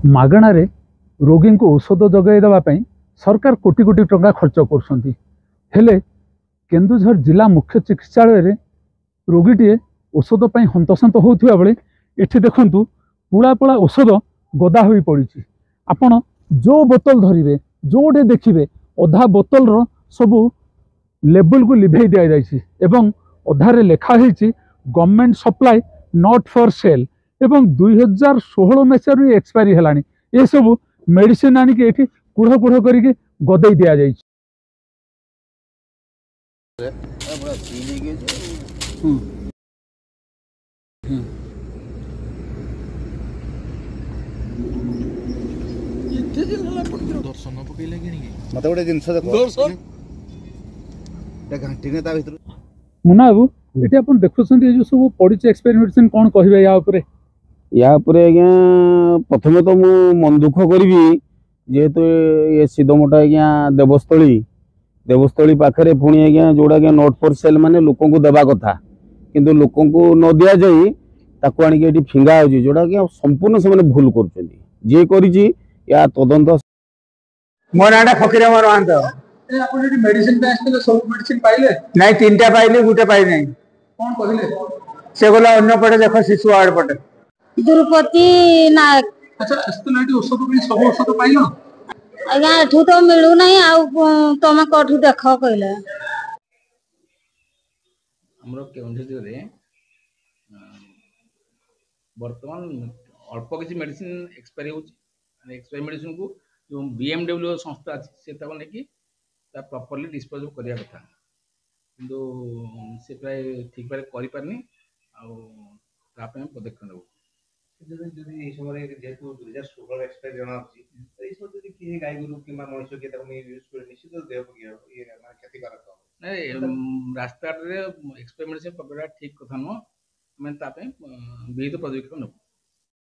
मागणारे रोगी को औषध जगाई देवाई सरकार कोटी कोटी टंका खर्च कर केन्दुझर जिला मुख्य चिकित्सालय रोगीटे औषध पर हंतसंत होता बेले ये देखु पुला पुला औषध गदा हो पड़ी। आपण जो बोतल धरिए जोटे देखिए अधा बोतल सबू लेबल को लिभे दि जाइए एवं अधारे लिखाही government supply not for sale एवं 2016 मसीह एक्सपायरी है ये सब मेडिसिन आनिक ये कुढ़ कुढ़ कर गदे दि जाइए। मत गोटे जिन मुना बाबू ये आप देखुं जो सब पड़ी एक्सपायरी मेडिसिन कौन कहे या आज्ञा प्रथम तो मु मन दुख करी जेहेतु ये सीधमोटा आज्ञा देवस्थली पाखे पुणी आज्ञा जोड़ा आज्ञा नोट फॉर सेल माने लोक देवा कथा किंतु लोक न दि जाई आनिक फिंगा हो जोड़ा आज्ञा संपूर्ण से भूल कर या तदंत। मो ना फकीर महांत मेडिसिन सब मेडिसिन पाइले नहीं 3टा पाइले गोटे पाई नहीं कौन कहले से गला अन्य पटे देख शिशु वार्ड पटे द्रुपति नायक। अच्छा एस्टोनाइट औषध भी सब औषध पाइलो आज्ञा एठू तो मिलू नहीं आ तमे कोठू देख कहले हमरो केउंझर रे वर्तमान अल्प किसी मेडिसिन एक्सपायरी हो एक्सपायरी मेडिसिन को जो बीएमडब्ल्यू संस्था अच्छी से नहीं प्रॉपर्ली डिस्पोज करने कथा किंतु से प्राय ठीक भाव करपारनी पदक्षेप नब समय जेहेतु 2016 एक्सपायर जना किसी गाय गोरु कि मनुष्य किए यूज कर निश्चित देह क्षतिकारक रास्ता एक्सपायर मेडिसिन पकड़ा ठीक कथा नुह आम विहित पदक्षेप नब।